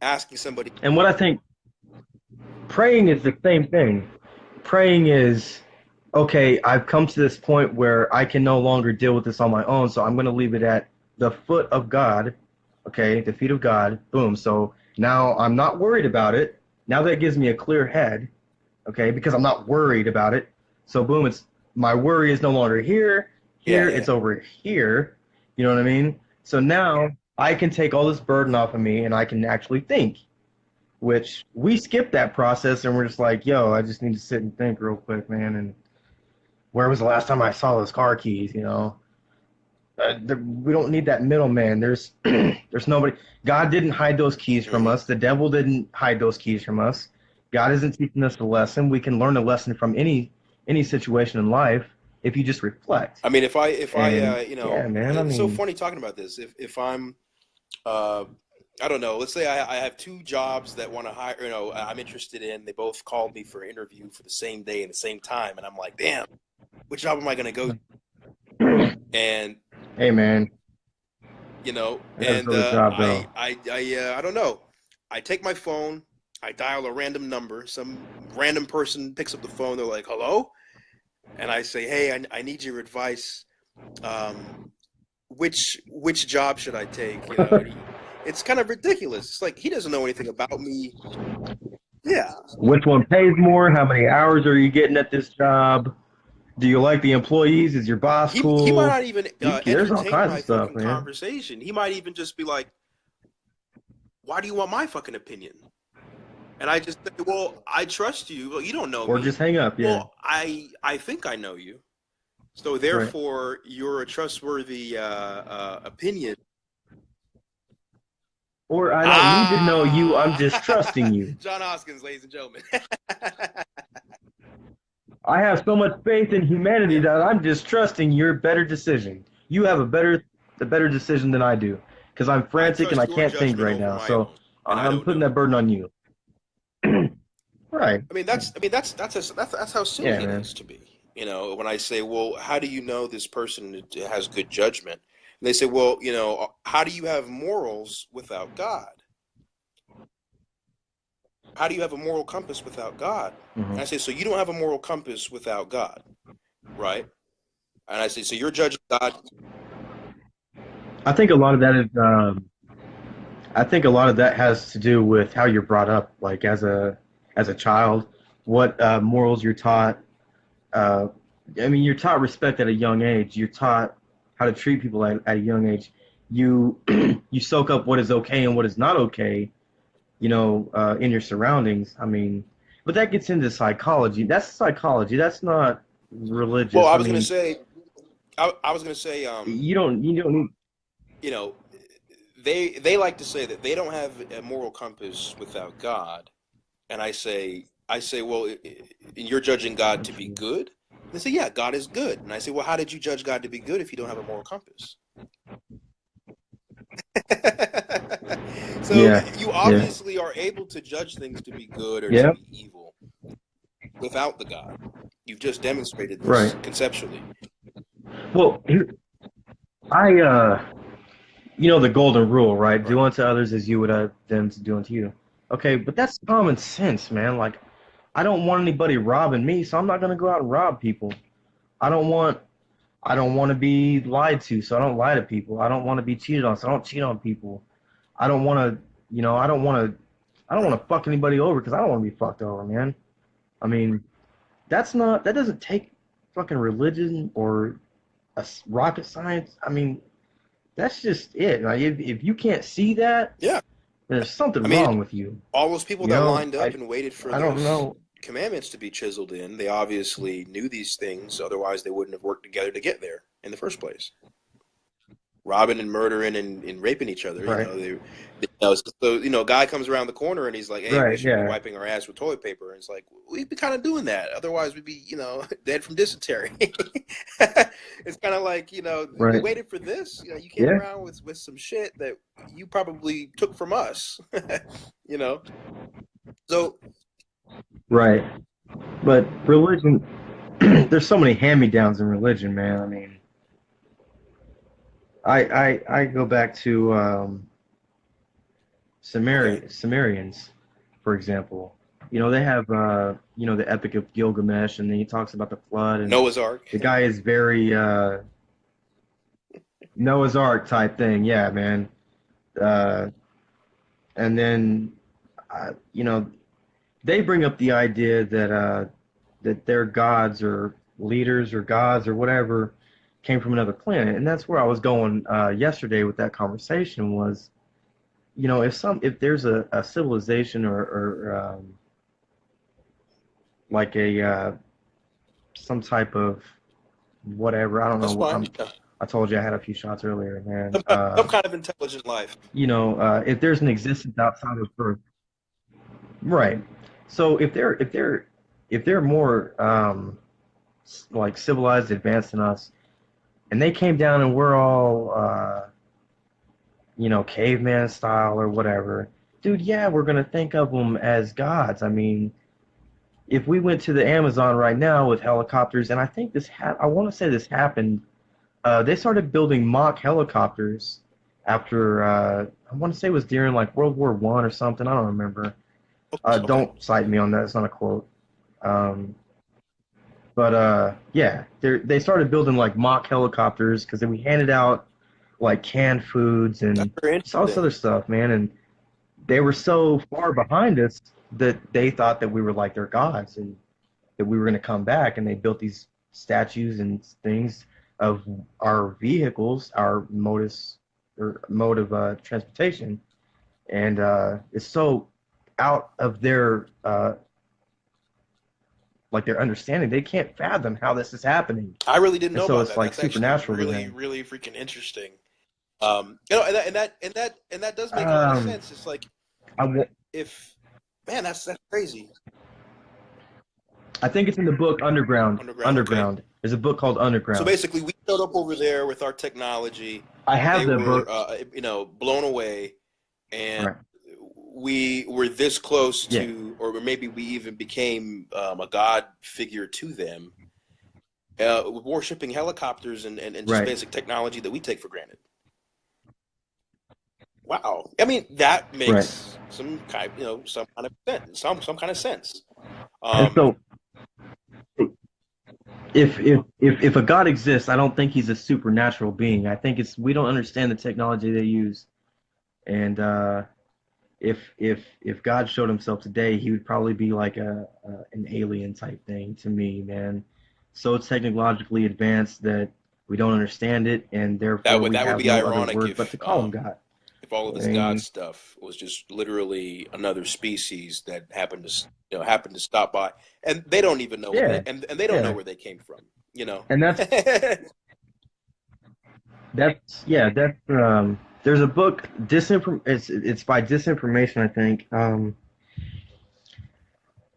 asking somebody. And what I think praying is the same thing. Praying is, okay, I've come to this point where I can no longer deal with this on my own, so I'm going to leave it at the foot of God, okay, the feet of God, boom. So now I'm not worried about it. Now that gives me a clear head, okay, because I'm not worried about it. So boom, it's my worry is no longer here. Yeah, Here, yeah. it's over here. You know what I mean? So now I can take all this burden off of me and I can actually think, which we skip that process and we're just like, yo, I just need to sit and think real quick, man. And where was the last time I saw those car keys? We don't need that middleman. There's nobody. God didn't hide those keys from Hmm. us. The devil didn't hide those keys from us. God isn't teaching us a lesson. We can learn a lesson from any situation in life if you just reflect. I mean, if I And yeah, man. I it's so mean, funny talking about this. If I'm uh, I don't know. Let's say I have two jobs that want to hire. I'm interested in. They both called me for an interview for the same day and the same time, and I'm like, damn, which job am I going to go? And hey, man, I gotta and fill the job though. I don't know. I take my phone. I dial a random number. Some random person picks up the phone. They're like, "Hello," and I say, "Hey, I need your advice. Um, which job should I take?" It's kind of ridiculous. It's like he doesn't know anything about me. Yeah, Which one pays more? How many hours are you getting at this job? Do you like the employees? Is your boss he might cool? not even There's all entertain kinds of my stuff, fucking man. conversation. He might even just be like, "Why do you want my fucking opinion?" And I just say, "Well, I trust you. Well, you don't know Or me. just hang up, yeah. Well, I think I know you. So Right. therefore, you're a trustworthy opinion." Or I don't need to know you, I'm just trusting Ah, you. John Hoskins, ladies and gentlemen. I have so much faith in humanity Yeah, that I'm just trusting your better decision. You have a better decision than I do. Because I'm I frantic and trust I your can't think judgment right over now. my So own, and I I'm don't putting know. that burden on you. Right. That's how Yeah, silly it man. is to be. When I say, "Well, how do you know this person has good judgment?" And they say, "Well, how do you have morals without God? How do you have a moral compass without God?" And I Hmm. say, "So you don't have a moral compass without God, right?" And I say, "So you're judging God." I think a lot of that is. I think a lot of that has to do with how you're brought up, like as a child, what morals you're taught. Uh, I mean, you're taught respect at a young age. You're taught how to treat people at a young age. You you soak up what is okay and what is not okay, in your surroundings. I mean, but that gets into psychology. That's psychology. That's not Well, religious. I mean, I was gonna say, you don't need. you know, they like to say that they don't have a moral compass without God, and I say, well, you're judging God to be good. And they say, yeah, God is good. And I say, well, how did you judge God to be good if you don't have a moral compass? So Yeah, you yeah, obviously are able to judge things to be good or to yeah. be evil without the God. You've just demonstrated Right. this conceptually. Well, I the golden rule, right? Right. Do unto others as you would have them to do unto you. Okay, but that's common sense, man. Like, I don't want anybody robbing me, so I'm not gonna go out and rob people. I don't want I don't want to be lied to, so I don't lie to people. I don't want to be cheated on, so I don't cheat on people. I don't want to, I don't want Right. to fuck anybody over because I don't want to be fucked over, man. I mean, that doesn't take fucking religion or rocket science. I mean, that's just it. Like, if you can't see that, Yeah. there's I something mean, wrong with you. all those people You that know, lined up and waited for I don't those know. commandments to be chiseled in. They obviously knew these things, otherwise they wouldn't have worked together to get there in the first place. Robbing and murdering and raping each other, Right. so a guy comes around the corner and he's like, "Hey, we Right. should be Yeah. wiping our ass with toilet paper." And it's like, we'd be kind of doing that, otherwise we'd be, dead from dysentery. It's kind of like, we Right. waited for this. You came Yeah. around with some shit that you probably took from us. you know. So Right. But religion, there's so many hand-me-downs in religion, man. I mean, I go back to okay, Sumerians, for example. They have the Epic of Gilgamesh, and then he talks about the flood, and Noah's Ark. the guy is very Noah's Ark type thing. Yeah, man. Uh, and then they bring up the idea that their gods or leaders or gods or whatever came from another planet, and that's where I was going yesterday with that conversation was, if there's a civilization or like a some type of whatever, I don't That's know. fine. Yeah. I told you I had a few shots earlier, man. Some kind of intelligent life. If there's an existence outside of Earth, right? So if they're more like civilized, advanced than us, and they came down and we're all caveman style or whatever, dude, yeah, we're gonna think of them as gods. I mean, if we went to the Amazon right now with helicopters, and I think I want to say this happened. They started building mock helicopters after I want to say it was during like World War I or something. I don't remember. Okay. Don't cite me on that. It's not a quote. Um, but yeah, they started building like mock helicopters because then we handed out like canned foods That's and very just all this interesting. other stuff, man. And they were so far behind us that they thought that we were like their gods and that we were going to come back. And they built these statues and things of our vehicles, our mode of transportation. And it's so out of their like their understanding. They can't fathom how this is happening. I really didn't And know so about it's that. like That's actually supernatural to really, them. really freaking interesting. And that does make a lot of Um, sense. It's like, I, w- if, man, that's crazy. I think it's in the book Underground. Underground, okay. Underground. There's a book called So Underground. basically, we showed up over there with our technology. I have They that were, book. blown away, and Right. we were this close Yeah. to, or maybe we even became a god figure to them, worshiping helicopters and just Right. basic technology that we take for granted. Wow. I mean, that Right. makes some kind of sense. Some kind of sense. And Um, so if a God exists, I don't think he's a supernatural being. I think it's we don't understand the technology they use. And if God showed himself today, he would probably be like an alien type thing to me, man. So technologically advanced that we don't understand it, and that therefore would we that would have be no other ironic word but to call him God. if all of I this God mean, stuff was just literally another species that happened to stop by, and they don't even know, yeah, and they don't know yeah, where they came from. You know. and that's yeah, that's there's a book it's by disinformation, I think.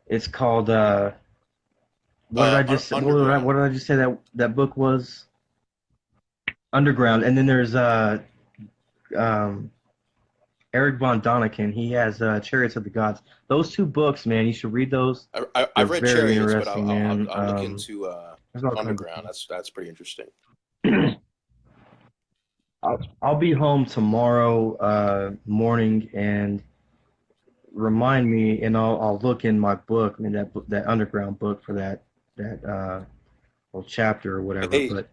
It's called what did I just say? Underground. What did I just say that book was? Underground. And then there's um Eric von Daniken. He has Chariots of the Gods. Those two books, man, you should read those. They're I've read very Chariots, but interesting, man. I'll look into There's all kinds of Underground. That's pretty interesting. I'll be home tomorrow morning and remind me, and I'll look in my book, I mean that underground book for that little chapter or whatever. Hey, But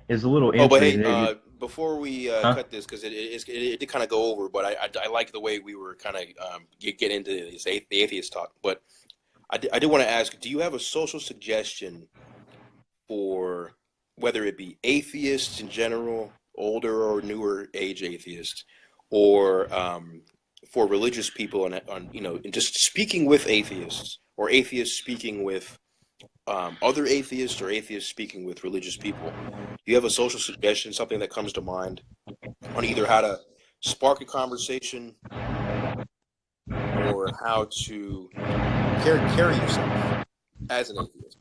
it's a little oh, but hey, intriguing. before we Huh? cut this, because it did kind of go over, but I like the way we were kind of get into the atheist talk. But I did want to ask, do you have a social suggestion for whether it be atheists in general, older or newer age atheists, or for religious people on and just speaking with atheists, or atheists speaking with other atheists, or atheists speaking with religious people. Do you have a social suggestion, something that comes to mind on either how to spark a conversation or how to carry yourself as an atheist?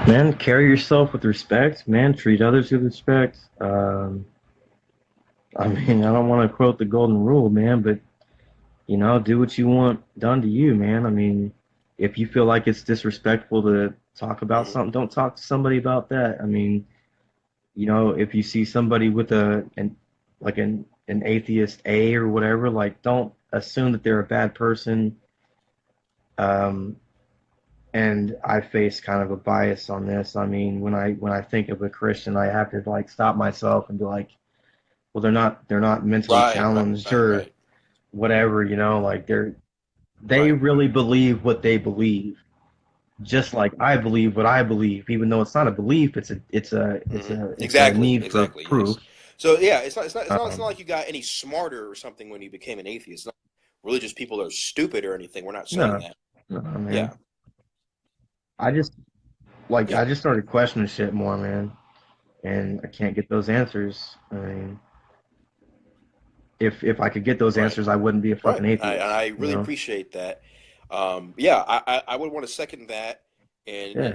Man, carry yourself with respect. Man, treat others with respect. I mean, I don't want to quote the golden rule, man, but do what you want done to you, man. I mean, if you feel like it's disrespectful to talk about Mm-hmm. something, don't talk to somebody about that. I mean, if you see somebody with an atheist A or whatever, like, don't assume that they're a bad person. And I face kind of a bias on this. I mean, when I think of a Christian, I have to like stop myself and be like, well, they're not mentally challenged or Right. whatever, like they Right. really believe what they believe, just like I believe what I believe, even though it's not a belief, it's a need for Exactly. proof. Yes. So yeah, it's not Um, like you got any smarter or something when you became an atheist. It's not religious people are stupid or anything. We're not saying no, that. no, Yeah. man. I just Yeah. I just started questioning shit more, man, and I can't get those answers. I mean, if I could get those Right. answers, I wouldn't be a Right. fucking atheist, I really appreciate that. Yeah, I would want to second that. And Yeah,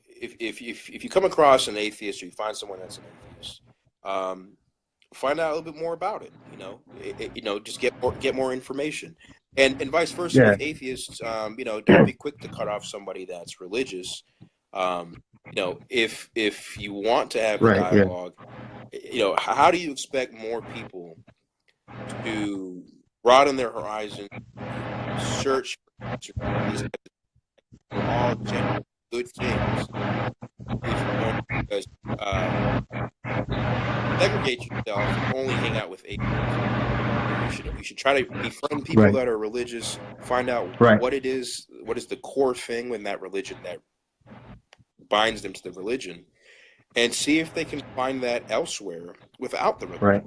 if you come across an atheist, or you find someone that's an atheist, um, find out a little bit more about it. Just get more information, and vice versa yeah, with atheists. Don't be quick to cut off somebody that's religious. If you want to have the right, yeah, dialogue, how do you expect more people to broaden their horizon, search for these are all genuine good things, if you're going to just segregate yourself and only hang out with atheists? You should try to befriend people right, that are religious, find out right, what is the core thing in that religion that binds them to the religion, and see if they can find that elsewhere without the religion. right.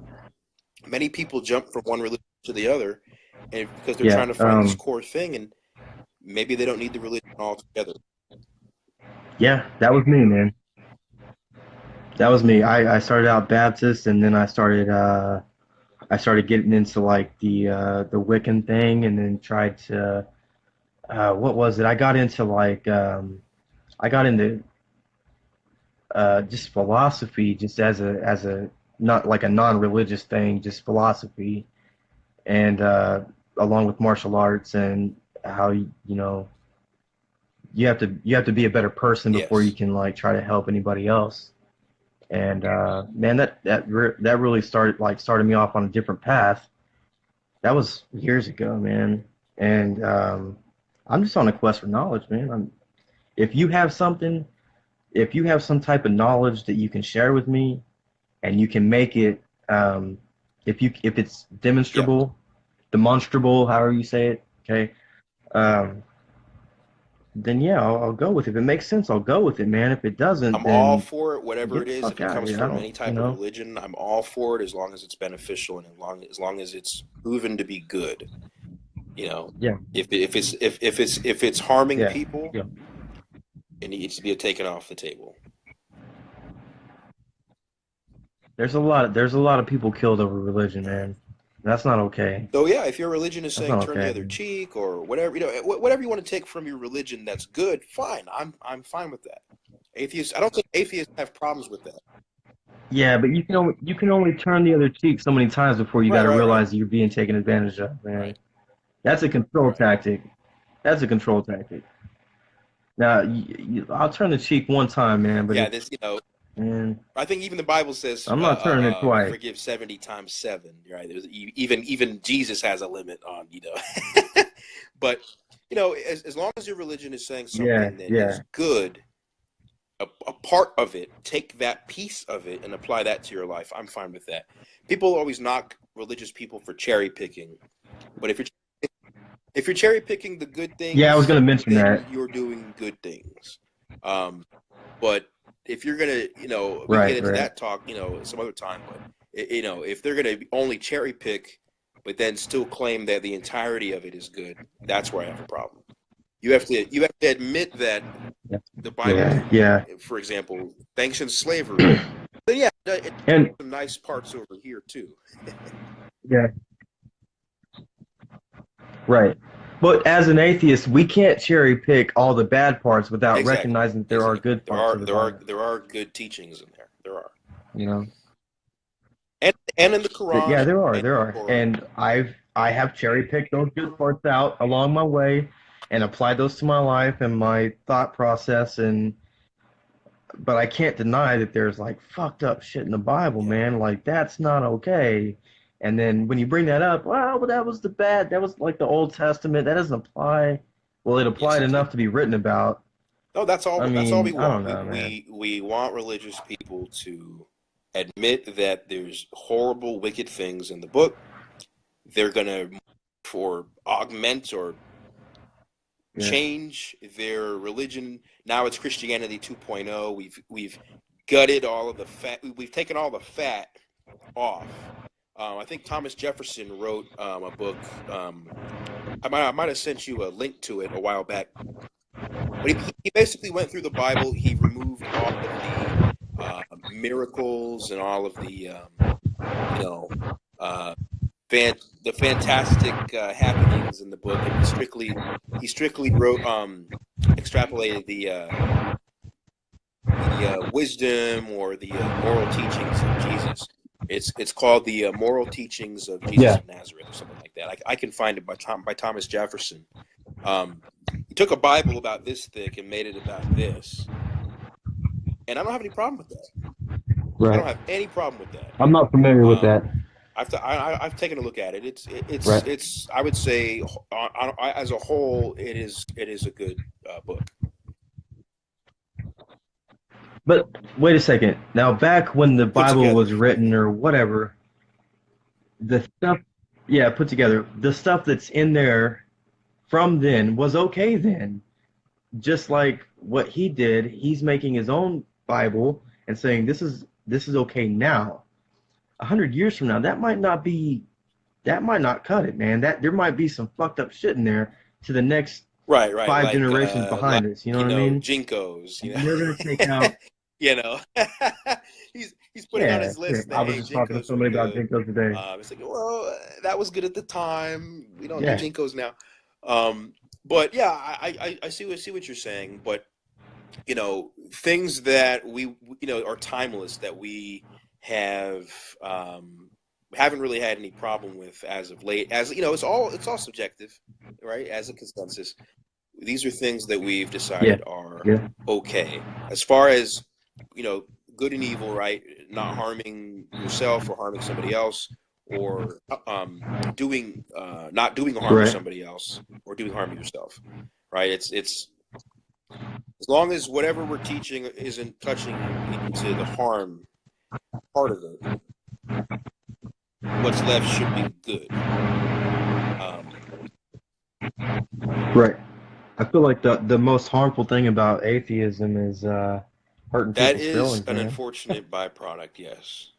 Many people jump from one religion to the other, and because they're Yeah, trying to find this core thing, and maybe they don't need the religion altogether. yeah, that was me, man. That was me. I started out Baptist, and then I started getting into like the Wiccan thing, and then tried to what was it? I got into just philosophy, just as a not like a non-religious thing, just philosophy, and along with martial arts and how you have to be a better person before you Yes. can like try to help anybody else. And man, that really started me off on a different path. That was years ago, man. And I'm just on a quest for knowledge, man. If you have something, if you have some type of knowledge that you can share with me, and you can make it, if it's Yeah. demonstrable, however you say it, okay, um, then yeah, I'll go with it. If it makes sense, I'll go with it, man. If it doesn't, I'm all then for it, whatever get it the is. fuck If it out of comes here. I from don't, any type of religion, I'm all for it as long as it's beneficial and as long as it's proven to be good. You know, yeah, if it's harming yeah, people, yeah. it needs to be taken off the table. There's a lot of people killed over religion, All right. man. That's not okay. So yeah, if your religion is That's saying not turn the okay. other cheek or whatever, whatever you want to take from your religion that's good, fine. I'm fine with that. Atheists, I don't think atheists have problems with that. Yeah, but you can only turn the other cheek so many times before you got Right, to right, right, realize you're being taken advantage of, man. right, That's a control right. tactic. That's a control tactic. Now, I'll turn the cheek one time, man, but Yeah, if this, man, I think even the Bible says, I'm not turning it twice. forgive 70 times seven. Right? Even Jesus has a limit on. But as long as your religion is saying Yeah, something that yeah, is good, a part of it, take that piece of it and apply that to your life. I'm fine with that. People always knock religious people for cherry picking, but if you're cherry picking the good yeah. I was things, gonna mention then that. you're doing good things. But if you're gonna, we can Right, get into right. that talk, some other time. But You know, if they're going to only cherry pick, but then still claim that the entirety of it is good, that's where I have a problem. You have to admit that the Bible, Yeah. for example, sanctions slavery. But yeah, it And some nice parts over here too. yeah, right. But as an atheist, we can't cherry pick all the bad parts without Exactly. recognizing that there are good parts of the Bible. There are good teachings in there. There are. You know. And in the Quran. Yeah, there and are, and I have cherry picked those good parts out along my way, and applied those to my life and my thought process, and but I can't deny that there's like fucked up shit in the Bible, man. Like that's not okay. And then when you bring that up, well, that was that was like the Old Testament. That doesn't apply. Well, it applied enough to be written about. No, that's all. That's all we want. I don't know, man. We want religious people to admit that there's horrible, wicked things in the book. They're gonna augment or change their religion. Now it's Christianity 2.0. We've gutted all of the fat. We've taken all the fat off. I think Thomas Jefferson wrote a book. I might have sent you a link to it a while back. But he basically went through the Bible. He removed all of the miracles and all of the the fantastic happenings in the book, and he strictly wrote extrapolated the wisdom or the moral teachings of Jesus. It's called the Moral Teachings of Jesus of Nazareth or something like that. I can find it by Thomas Jefferson. He took a Bible about this thick and made it about this, and I don't have any problem with that. Right. I don't have any problem with that. I'm not familiar with that. I've taken a look at it. It's I would say as a whole it is a good book. But wait a second. Now, back when the Bible was written or whatever, the stuff, put together, the stuff that's in there from then was okay then. Just like what he did, he's making his own Bible and saying this is okay now. 100 years from now, that might not cut it, man. That there might be some fucked up shit in there to the next five like, generations behind us. You know what I mean? Jinkos. You know? They're gonna take out. You know, he's putting on his list. I was just talking to somebody about Jinkos today. It's like, well, that was good at the time. We don't do Jinkos now. But yeah, I see what you're saying. But you know, things that we are timeless that we haven't really had any problem with as of late. As you know, it's all subjective, right? As a consensus, these are things that we've decided are okay. As far as good and evil, right? Not harming yourself or harming somebody else, or not doing harm to somebody else or doing harm to yourself, right? It's as long as whatever we're teaching isn't touching into the harm part of it, what's left should be good. Right. I feel like the most harmful thing about atheism is hurting people's feelings. That is an unfortunate byproduct, yes.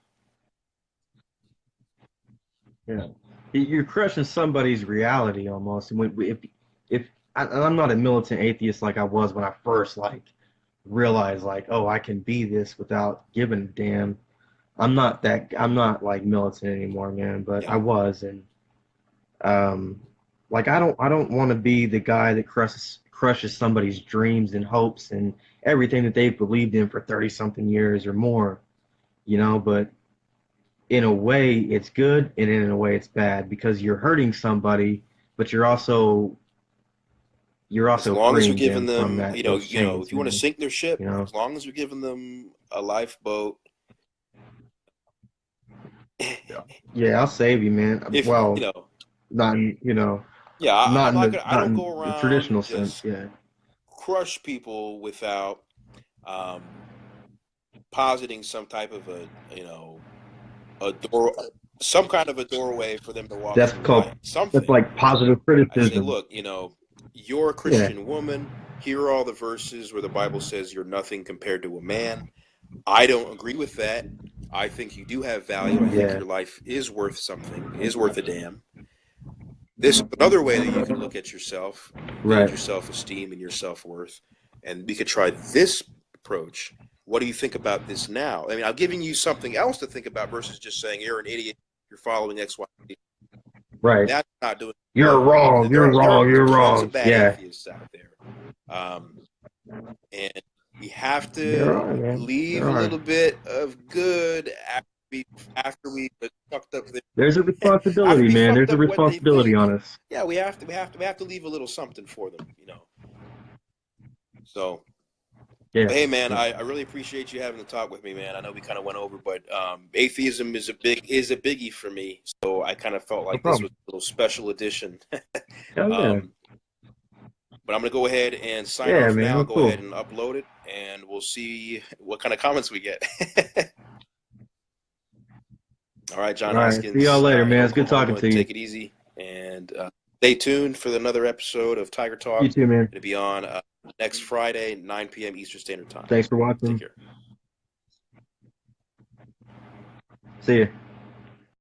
Yeah, you're crushing somebody's reality almost. And if I'm not a militant atheist like I was when I first realized I can be this without giving a damn. I'm not like militant anymore, man. But I was, and I don't want to be the guy that crushes somebody's dreams and hopes and everything that they've believed in for 30-something years or more, but in a way it's good and in a way it's bad because you're hurting somebody, but you're also as long as you're giving them, if you want to sink their ship, as long as you're giving them a lifeboat. Yeah, I'll save you, man. Not in go around the traditional sense. Yeah, crush people without positing some type of a door, some kind of a doorway for them to walk. That's called something. That's like positive criticism. I say, look, you're a Christian woman. Here are all the verses where the Bible says you're nothing compared to a man. I don't agree with that. I think you do have value. I think Yeah. your life is worth something, is worth a damn. This another way that you can look at yourself, build Right. your self-esteem and your self-worth, and we could try this approach. What do you think about this now? I mean, I'm giving you something else to think about versus just saying you're an idiot, you're following X, Y, Z. Right. That's not doing You're good. wrong. You're There wrong. are You're tons wrong. of bad Yeah. atheists out there, and we have There to are, man. leave There a are. little bit of good after we fucked up There's a after responsibility, we man. fucked There's a up what they responsibility think. on us. Yeah, we have to leave a little something for them, you know. So, Yeah. but hey, man, Yeah. I really appreciate you having the talk with me, man. I know we kind of went over, but atheism is a biggie for me. So I kind of felt No like this was problem. a little special edition. Hell yeah. um, but I'm gonna go ahead and sign Yeah, off man. now. Oh, Go ahead cool. and upload it, and we'll see what kind of comments we get. All right, John All right. See y'all Hoskins later, in man. It's good talking Oklahoma. to you. Take it easy, and stay tuned for another episode of Tiger You Talk. too, man. It'll be on next Friday, 9 p.m. Eastern Standard Time. Thanks for Take watching. care. See ya.